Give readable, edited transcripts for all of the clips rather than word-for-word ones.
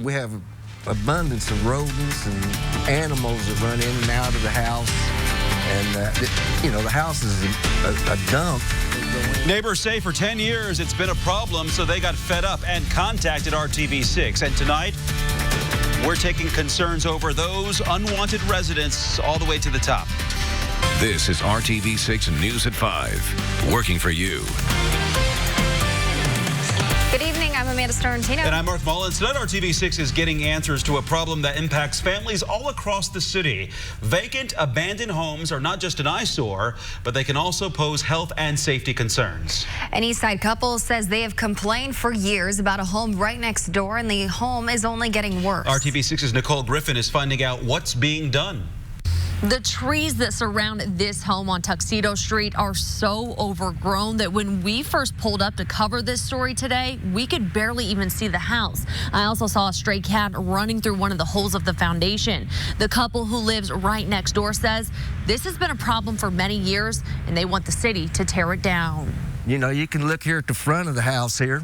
We have abundance of rodents and animals that run in and out of the house. And, the house is a dump. Neighbors say for 10 years it's been a problem, so they got fed up and contacted RTV6. And tonight, we're taking concerns over those unwanted residents all the way to the top. This is RTV6 News at 5, working for you. Good evening, I'm Amanda Stern-Tino. And I'm Mark Mullins. Tonight, RTV6 is getting answers to a problem that impacts families all across the city. Vacant, abandoned homes are not just an eyesore, but they can also pose health and safety concerns. An Eastside couple says they have complained for years about a home right next door, and the home is only getting worse. RTV6's Nicole Griffin is finding out what's being done. The trees that surround this home on Tuxedo Street are so overgrown that when we first pulled up to cover this story today, we could barely even see the house. I also saw a stray cat running through one of the holes of the foundation. The couple who lives right next door says this has been a problem for many years, and they want the city to tear it down. You know, you can look here at the front of the house here.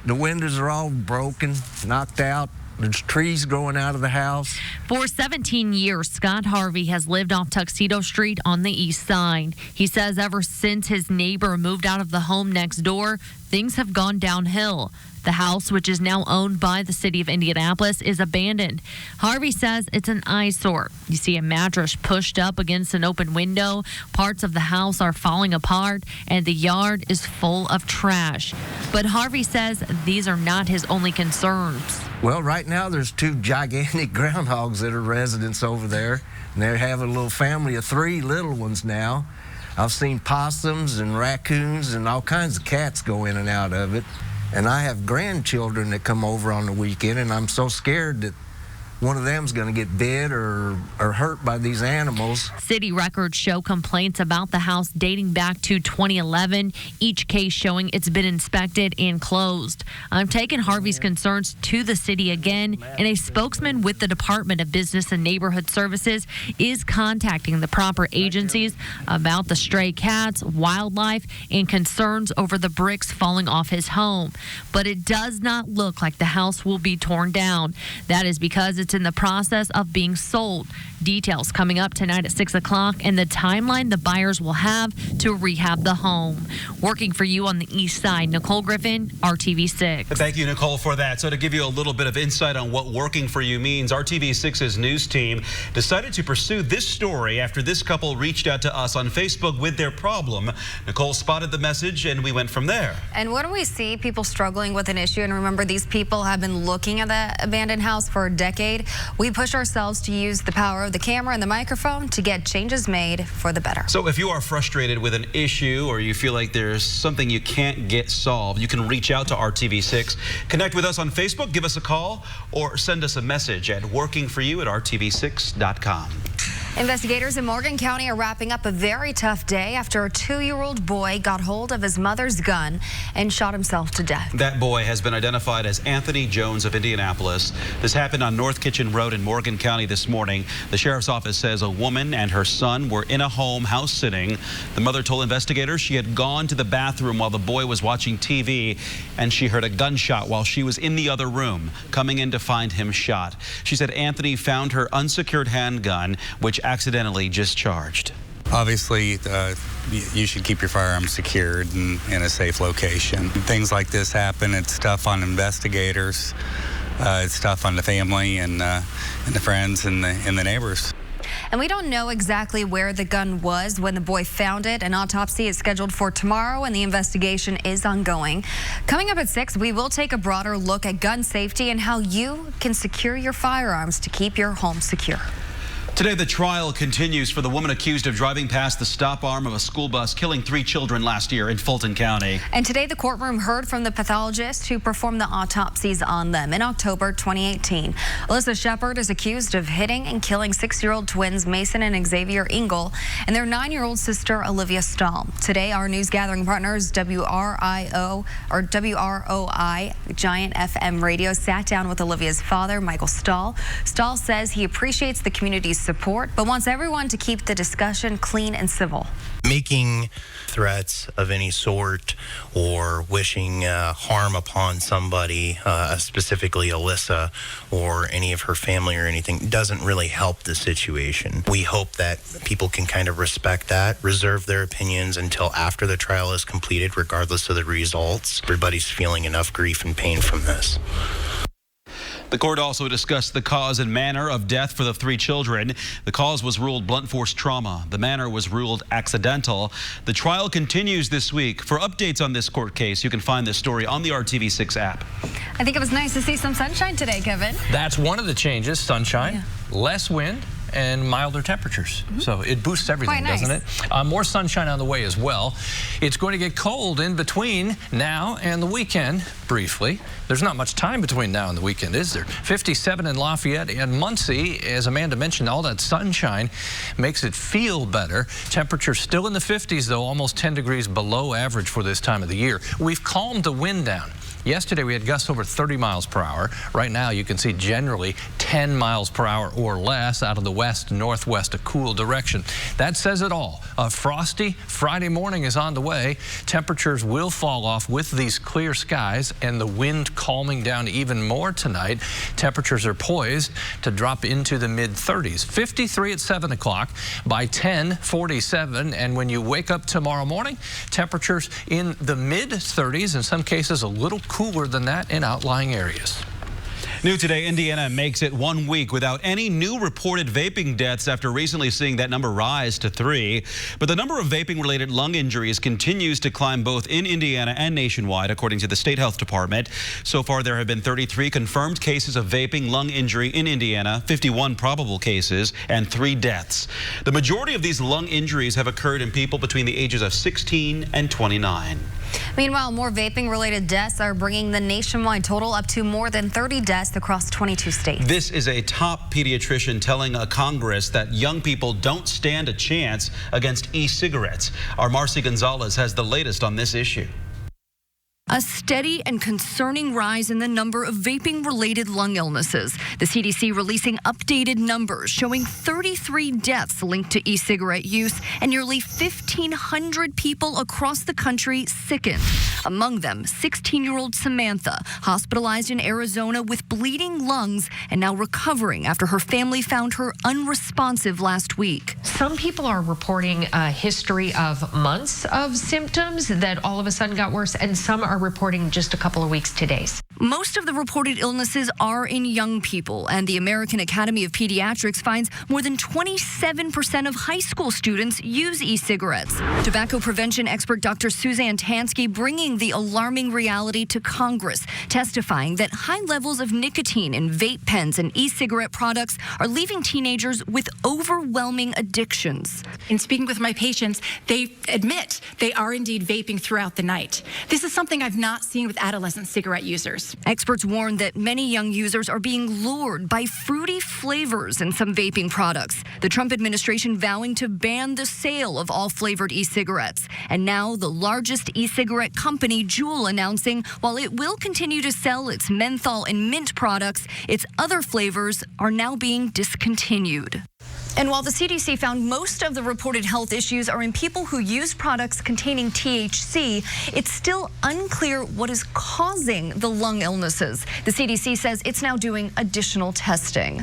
The windows are all broken, knocked out. There's trees growing out of the house. For 17 years, Scott Harvey has lived off Tuxedo Street on the east side. He says ever since his neighbor moved out of the home next door, things have gone downhill. The house, which is now owned by the city of Indianapolis, is abandoned. Harvey says it's an eyesore. You see a mattress pushed up against an open window. Parts of the house are falling apart, and the yard is full of trash. But Harvey says these are not his only concerns. Well, right now there's two gigantic groundhogs that are residents over there, and they have a little family of 3 little ones now. I've seen possums and raccoons and all kinds of cats go in and out of it. And I have grandchildren that come over on the weekend, and I'm so scared that one of them's going to get bit or hurt by these animals. City records show complaints about the house dating back to 2011, each case showing it's been inspected and closed. I'm taking Harvey's concerns to the city again, and a spokesman with the Department of Business and Neighborhood Services is contacting the proper agencies about the stray cats, wildlife, and concerns over the bricks falling off his home. But it does not look like the house will be torn down. That is because it's in the process of being sold. Details coming up tonight at 6 o'clock and the timeline the buyers will have to rehab the home. Working for you on the east side, Nicole Griffin, RTV6. Thank you, Nicole, for that. So to give you a little bit of insight on what working for you means, RTV6's news team decided to pursue this story after this couple reached out to us on Facebook with their problem. Nicole spotted the message and we went from there. And when we see people struggling with an issue, and remember these people have been looking at the abandoned house for a decade, we push ourselves to use the power of the camera and the microphone to get changes made for the better. So if you are frustrated with an issue or you feel like there's something you can't get solved, you can reach out to RTV6. Connect with us on Facebook, give us a call, or send us a message at workingforyou@rtv6.com. Investigators in Morgan County are wrapping up a very tough day after a 2-year-old boy got hold of his mother's gun and shot himself to death. That boy has been identified as Anthony Jones of Indianapolis. This happened on North Kitchen Road in Morgan County this morning. The sheriff's office says a woman and her son were in a home house sitting. The mother told investigators she had gone to the bathroom while the boy was watching TV, and she heard a gunshot while she was in the other room, coming in to find him shot. She said Anthony found her unsecured handgun, which accidentally discharged. Obviously, you should keep your firearms secured and in a safe location. Things like this happen. It's tough on investigators. It's tough on the family and the friends and the neighbors. And we don't know exactly where the gun was when the boy found it. An autopsy is scheduled for tomorrow, and the investigation is ongoing. Coming up at 6, we will take a broader look at gun safety and how you can secure your firearms to keep your home secure. Today, the trial continues for the woman accused of driving past the stop arm of a school bus, killing 3 children last year in Fulton County. And today, the courtroom heard from the pathologist who performed the autopsies on them in October 2018. Alyssa Shepard is accused of hitting and killing 6-year-old twins Mason and Xavier Engel and their 9-year-old sister Olivia Stahl. Today, our news gathering partners WROI Giant FM Radio sat down with Olivia's father, Michael Stahl. Stahl says he appreciates the community's community's support, but wants everyone to keep the discussion clean and civil. Making threats of any sort or wishing harm upon somebody, specifically Alyssa or any of her family or anything, doesn't really help the situation. We hope that people can kind of respect that, reserve their opinions until after the trial is completed, regardless of the results. Everybody's feeling enough grief and pain from this. The court also discussed the cause and manner of death for the 3 children. The cause was ruled blunt force trauma. The manner was ruled accidental. The trial continues this week. For updates on this court case, you can find this story on the RTV6 app. I think it was nice to see some sunshine today, Kevin. That's one of the changes, sunshine, less wind, and milder temperatures. So it boosts everything, doesn't it? More sunshine on the way as well. It's going to get cold in between now and the weekend, briefly. There's not much time between now and the weekend, is there? 57 in Lafayette and Muncie. As Amanda mentioned, all that sunshine makes it feel better. Temperatures still in the 50s, though, almost 10 degrees below average for this time of the year. We've calmed the wind down. Yesterday, we had gusts over 30 miles per hour. Right now, you can see generally 10 miles per hour or less out of the west, northwest, a cool direction. That says it all. A frosty Friday morning is on the way. Temperatures will fall off with these clear skies and the wind calming down even more tonight. Temperatures are poised to drop into the mid-30s. 53 at 7 o'clock. By 10, 47. And when you wake up tomorrow morning, temperatures in the mid-30s, in some cases a little cooler than that in outlying areas. New today, Indiana makes it 1 week without any new reported vaping deaths after recently seeing that number rise to 3. But the number of vaping-related lung injuries continues to climb both in Indiana and nationwide, according to the State Health Department. So far, there have been 33 confirmed cases of vaping lung injury in Indiana, 51 probable cases, and 3 deaths. The majority of these lung injuries have occurred in people between the ages of 16 and 29. Meanwhile, more vaping-related deaths are bringing the nationwide total up to more than 30 deaths across 22 states. This is a top pediatrician telling Congress that young people don't stand a chance against e-cigarettes. Our Marcy Gonzalez has the latest on this issue. A steady and concerning rise in the number of vaping-related lung illnesses. The CDC releasing updated numbers showing 33 deaths linked to e-cigarette use and nearly 1,500 people across the country sickened. Among them, 16-year-old Samantha, hospitalized in Arizona with bleeding lungs and now recovering after her family found her unresponsive last week. Some people are reporting a history of months of symptoms that all of a sudden got worse, and some are reporting just a couple of weeks to days. Most of the reported illnesses are in young people, and the American Academy of Pediatrics finds more than 27% of high school students use e-cigarettes. Tobacco prevention expert Dr. Suzanne Tansky bringing the alarming reality to Congress, testifying that high levels of nicotine in vape pens and e-cigarette products are leaving teenagers with overwhelming addictions. In speaking with my patients, they admit they are indeed vaping throughout the night. This is something I've not seen with adolescent cigarette users. Experts warn that many young users are being lured by fruity flavors in some vaping products. The Trump administration vowing to ban the sale of all flavored e-cigarettes. And now the largest e-cigarette company, Juul, announcing while it will continue to sell its menthol and mint products, its other flavors are now being discontinued. And while the CDC found most of the reported health issues are in people who use products containing THC, it's still unclear what is causing the lung illnesses. The CDC says it's now doing additional testing.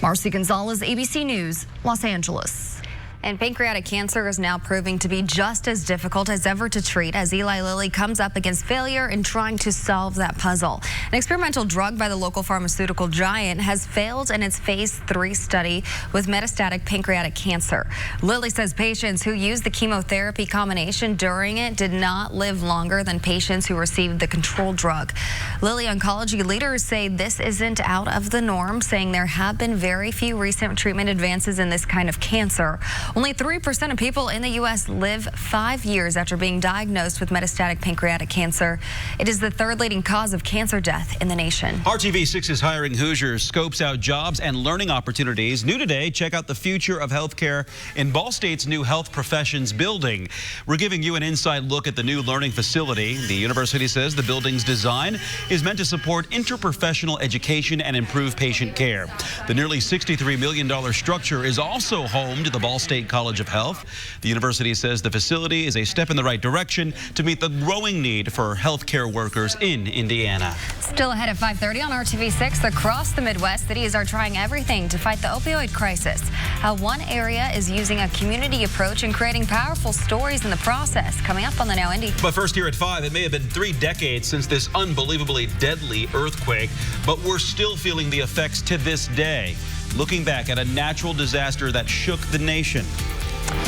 Marcy Gonzalez, ABC News, Los Angeles. And pancreatic cancer is now proving to be just as difficult as ever to treat as Eli Lilly comes up against failure in trying to solve that puzzle. An experimental drug by the local pharmaceutical giant has failed in its phase 3 study with metastatic pancreatic cancer. Lilly says patients who used the chemotherapy combination during it did not live longer than patients who received the control drug. Lilly oncology leaders say this isn't out of the norm, saying there have been very few recent treatment advances in this kind of cancer. Only 3% of people in the U.S. live 5 years after being diagnosed with metastatic pancreatic cancer. It is the third leading cause of cancer death in the nation. RTV6 is hiring Hoosiers, scopes out jobs and learning opportunities. New today, check out the future of healthcare in Ball State's new Health Professions building. We're giving you an inside look at the new learning facility. The university says the building's design is meant to support interprofessional education and improve patient care. The nearly $63 million structure is also home to the Ball State College of Health. The university says the facility is a step in the right direction to meet the growing need for healthcare workers in Indiana. Still ahead at 5:30 on RTV6, across the Midwest, cities are trying everything to fight the opioid crisis. How one area is using a community approach and creating powerful stories in the process. Coming up on the Now Indy. But first, here at 5, it may have been 3 decades since this unbelievably deadly earthquake, but we're still feeling the effects to this day. Looking back at a natural disaster that shook the nation.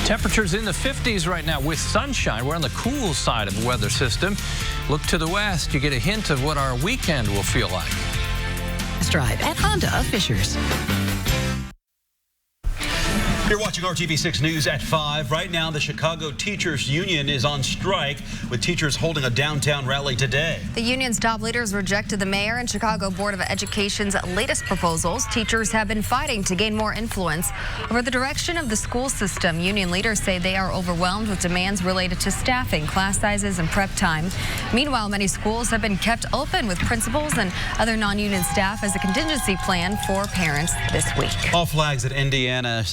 Temperatures in the 50s right now with sunshine. We're on the cool side of the weather system. Look to the west. You get a hint of what our weekend will feel like. Drive at Honda of Fishers. You're watching RTV6 News at 5. Right now, the Chicago Teachers Union is on strike, with teachers holding a downtown rally today. The union's top leaders rejected the mayor and Chicago Board of Education's latest proposals. Teachers have been fighting to gain more influence over the direction of the school system. Union leaders say they are overwhelmed with demands related to staffing, class sizes, and prep time. Meanwhile, many schools have been kept open with principals and other non-union staff as a contingency plan for parents this week. All flags at Indiana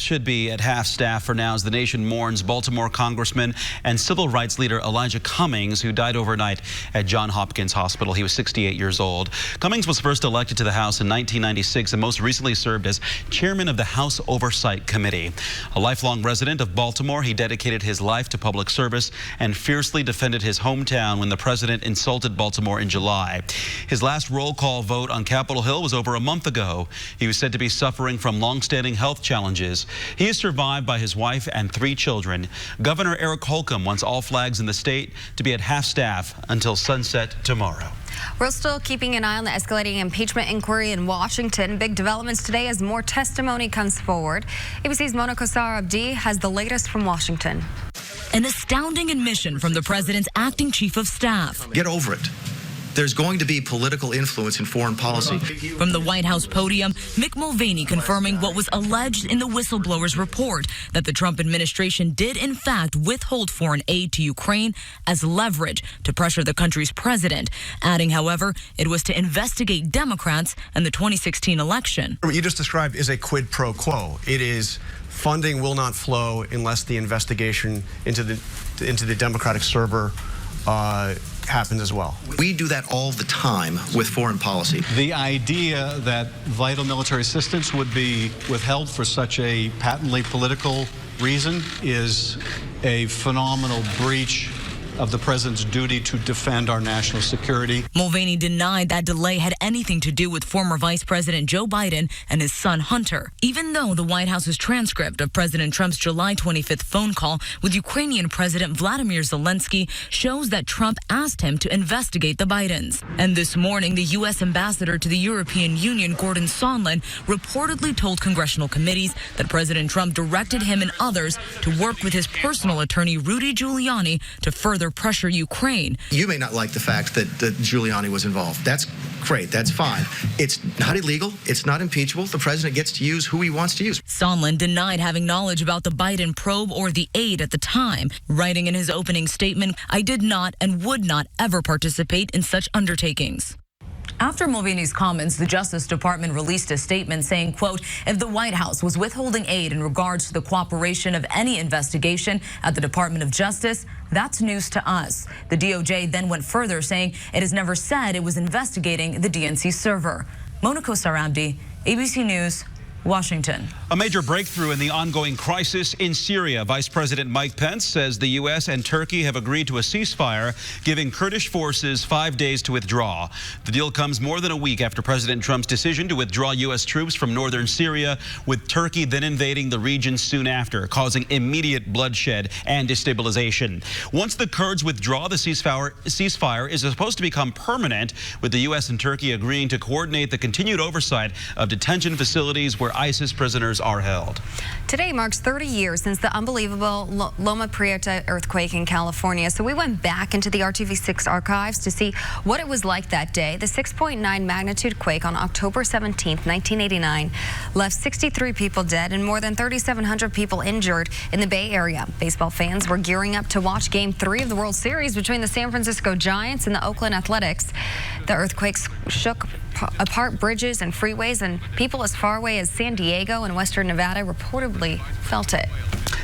should be at half staff for now as the nation mourns Baltimore Congressman and civil rights leader Elijah Cummings, who died overnight at Johns Hopkins Hospital. He was 68 years old. Cummings was first elected to the House in 1996 and most recently served as chairman of the House Oversight Committee. A lifelong resident of Baltimore, he dedicated his life to public service and fiercely defended his hometown when the president insulted Baltimore in July. His last roll call vote on Capitol Hill was over a month ago. He was said to be suffering from long-standing health challenges. He is survived by his wife and 3 children. Governor Eric Holcomb wants all flags in the state to be at half staff until sunset tomorrow. We're still keeping an eye on the escalating impeachment inquiry in Washington. Big developments today as more testimony comes forward. ABC's Mona Kosar Abdi has the latest from Washington. An astounding admission from the president's acting chief of staff. Get over it. There's going to be political influence in foreign policy. From the White House podium, Mick Mulvaney confirming what was alleged in the whistleblower's report, that the Trump administration did in fact withhold foreign aid to Ukraine as leverage to pressure the country's president, adding, however, it was to investigate Democrats and the 2016 election. What you just described is a quid pro quo. It is funding will not flow unless the investigation into the Democratic server happens as well. We do that all the time with foreign policy. The idea that vital military assistance would be withheld for such a patently political reason is a phenomenal breach of the president's duty to defend our national security. Mulvaney denied that delay had anything to do with former Vice President Joe Biden and his son Hunter, even though the White House's transcript of President Trump's July 25th phone call with Ukrainian President Vladimir Zelensky shows that Trump asked him to investigate the Bidens. And this morning, the U.S. ambassador to the European Union, Gordon Sondland, reportedly told congressional committees that President Trump directed him and others to work with his personal attorney, Rudy Giuliani, to further pressure Ukraine. You may not like the fact that Giuliani was involved. That's great. That's fine. It's not illegal. It's not impeachable. The president gets to use who he wants to use. Sondland denied having knowledge about the Biden probe or the aid at the time, writing in his opening statement, "I did not and would not ever participate in such undertakings." After Mulvaney's comments, the Justice Department released a statement saying, quote, if the White House was withholding aid in regards to the cooperation of any investigation at the Department of Justice, that's news to us. The DOJ then went further, saying it has never said it was investigating the DNC server. Mona Kosar Abdi, ABC News, Washington. A major breakthrough in the ongoing crisis in Syria. Vice President Mike Pence says the U.S. and Turkey have agreed to a ceasefire, giving Kurdish forces 5 days to withdraw. The deal comes more than a week after President Trump's decision to withdraw U.S. troops from northern Syria, with Turkey then invading the region soon after, causing immediate bloodshed and destabilization. Once the Kurds withdraw, the ceasefire is supposed to become permanent, with the U.S. and Turkey agreeing to coordinate the continued oversight of detention facilities where where ISIS prisoners are held. Today marks 30 years since the unbelievable Loma Prieta earthquake in California. So we went back into the RTV6 archives to see what it was like that day. The 6.9 magnitude quake on October 17, 1989, left 63 people dead and more than 3,700 people injured in the Bay Area. Baseball fans were gearing up to watch Game 3 of the World Series between the San Francisco Giants and the Oakland Athletics. The earthquakes shook apart bridges and freeways, and people as far away as San Diego and western Nevada reportedly felt it.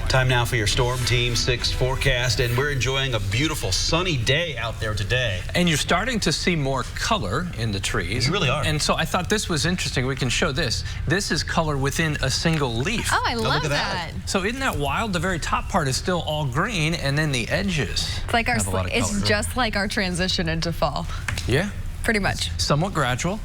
Time now for your Storm Team 6 forecast, and we're enjoying a beautiful sunny day out there today. And you're starting to see more color in the trees. You really are. And so I thought this was interesting. We can show this. This is color within a single leaf. Oh, I love that. So isn't that wild? The very top part is still all green, and then the edges It's like it's just like our transition into fall. Yeah. Pretty much. Somewhat gradual,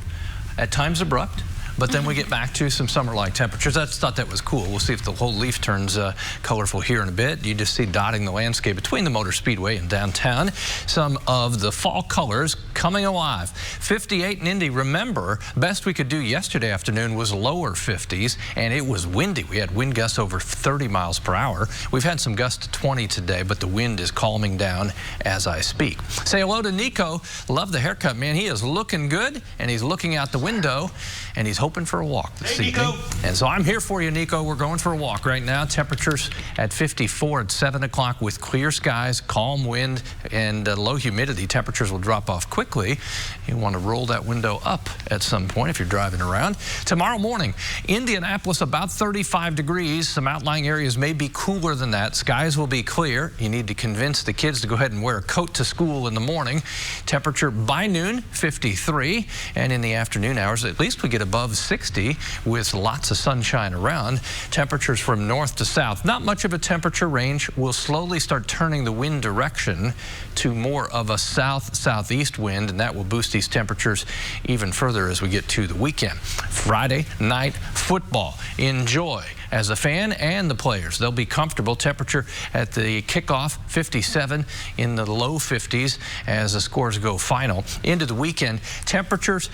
at times abrupt, but then we get back to some summer-like temperatures. I just thought that was cool. We'll see if the whole leaf turns colorful here in a bit. You just see dotting the landscape between the Motor Speedway and downtown. Some of the fall colors coming alive. 58 in Indy. Remember, best we could do yesterday afternoon was lower 50s, and it was windy. We had wind gusts over 30 miles per hour. We've had some gusts to 20 today, but the wind is calming down as I speak. Say hello to Nico. Love the haircut, man. He is looking good, and he's looking out the window, and he's hoping for a walk this evening. And so I'm here for you, Nico. We're going for a walk right now. Temperatures at 54 at 7 o'clock with clear skies, calm wind, and low humidity. Temperatures will drop off quickly. You want to roll that window up at some point if you're driving around. Tomorrow morning, Indianapolis about 35 degrees. Some outlying areas may be cooler than that. Skies will be clear. You need to convince the kids to go ahead and wear a coat to school in the morning. Temperature by noon, 53. And in the afternoon hours, at least we get above 60 with lots of sunshine around. Temperatures from north to south. Not much of a temperature range. We'll slowly start turning the wind direction to more of a south-southeast wind, and that will boost these temperatures even further as we get to the weekend. Friday night football. Enjoy as a fan and the players. They'll be comfortable. Temperature at the kickoff, 57, in the low 50s as the scores go final. Into the weekend, temperatures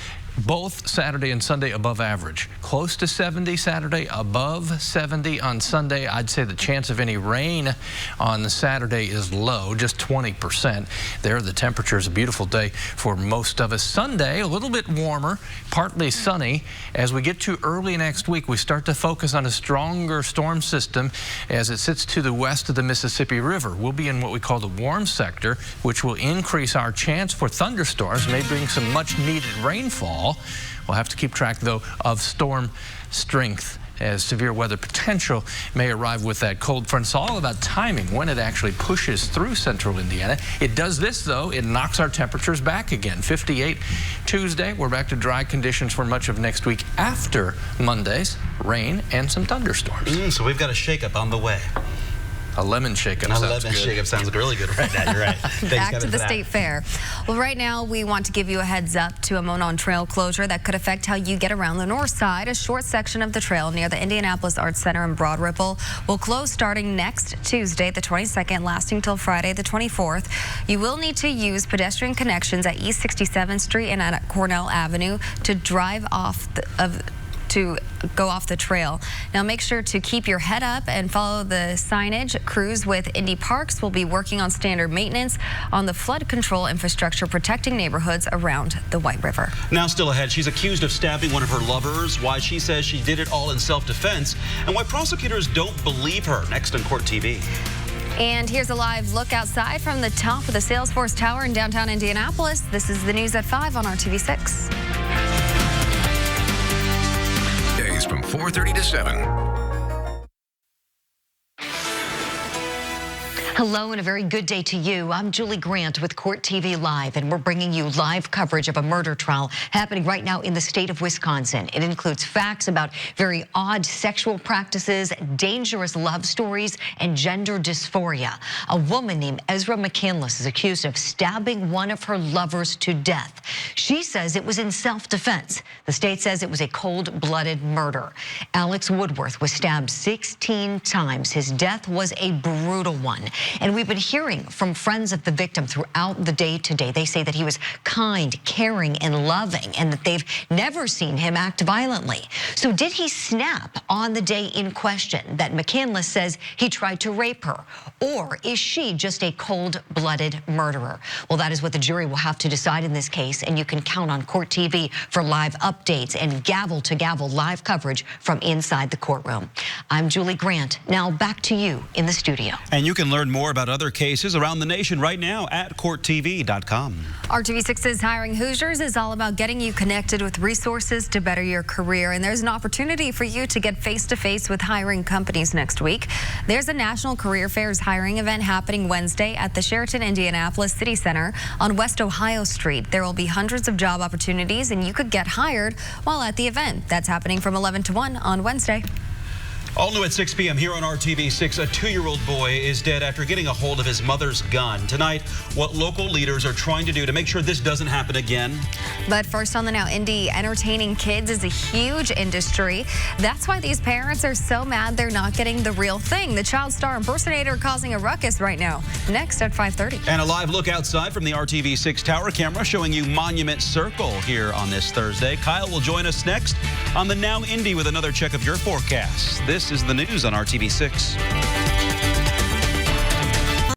both Saturday and Sunday above average. Close to 70 Saturday, above 70 on Sunday. I'd say the chance of any rain on the Saturday is low, just 20%. There, the temperature is a beautiful day for most of us. Sunday, a little bit warmer, partly sunny. As we get to early next week, we start to focus on a stronger storm system as it sits to the west of the Mississippi River. We'll be in what we call the warm sector, which will increase our chance for thunderstorms, may bring some much needed rainfall. We'll have to keep track, though, of storm strength as severe weather potential may arrive with that cold front. It's all about timing when it actually pushes through central Indiana. It does this, though. It knocks our temperatures back again. 58 Tuesday. We're back to dry conditions for much of next week after Monday's rain and some thunderstorms. So we've got a shakeup on the way. A lemon shakeup sounds good. A lemon shakeup sounds really good right now. You're right. Thanks, Back Kevin, to the for that. State Fair. Well, right now we want to give you a heads up to a Monon Trail closure that could affect how you get around the north side. A short section of the trail near the Indianapolis Arts Center in Broad Ripple will close starting next Tuesday, the 22nd, lasting till Friday, the 24th. You will need to use pedestrian connections at East 67th Street and at Cornell Avenue to drive off to go off the trail. Now make sure to keep your head up and follow the signage. Crews with Indy Parks will be working on standard maintenance on the flood control infrastructure protecting neighborhoods around the White River. Now still ahead, she's accused of stabbing one of her lovers, why she says she did it all in self-defense, and why prosecutors don't believe her. Next on Court TV. And here's a live look outside from the top of the Salesforce Tower in downtown Indianapolis. This is the news at 5 on RTV6. Days from 4:30 to 7. Hello and a very good day to you. I'm Julie Grant with Court TV Live, and we're bringing you live coverage of a murder trial happening right now in the state of Wisconsin. It includes facts about very odd sexual practices, dangerous love stories, and gender dysphoria. A woman named Ezra McCandless is accused of stabbing one of her lovers to death. She says it was in self-defense. The state says it was a cold-blooded murder. Alex Woodworth was stabbed 16 times. His death was a brutal one. And we've been hearing from friends of the victim throughout the day today. They say that he was kind, caring, and loving, and that they've never seen him act violently. So did he snap on the day in question that McCandless says he tried to rape her? Or is she just a cold-blooded murderer? Well, that is what the jury will have to decide in this case, and you can count on Court TV for live updates and gavel-to-gavel live coverage from inside the courtroom. I'm Julie Grant. Now back to you in the studio. And you can learn more about other cases around the nation right now at courttv.com. RTV6's Hiring Hoosiers is all about getting you connected with resources to better your career. And there's an opportunity for you to get face-to-face with hiring companies next week. There's a National Career Fairs hiring event happening Wednesday at the Sheraton Indianapolis City Center on West Ohio Street. There will be hundreds of job opportunities, and you could get hired while at the event. That's happening from 11 to 1 on Wednesday. All new at 6 p.m. here on RTV6. A 2-year-old boy is dead after getting a hold of his mother's gun. Tonight, what local leaders are trying to do to make sure this doesn't happen again. But first on the Now, Indy, entertaining kids is a huge industry. That's why these parents are so mad they're not getting the real thing. The child star impersonator causing a ruckus right now. Next at 5:30. And a live look outside from the RTV6 tower camera showing you Monument Circle here on this Thursday. Kyle will join us next on the Now Indy with another check of your forecast. This is the news on RTV6.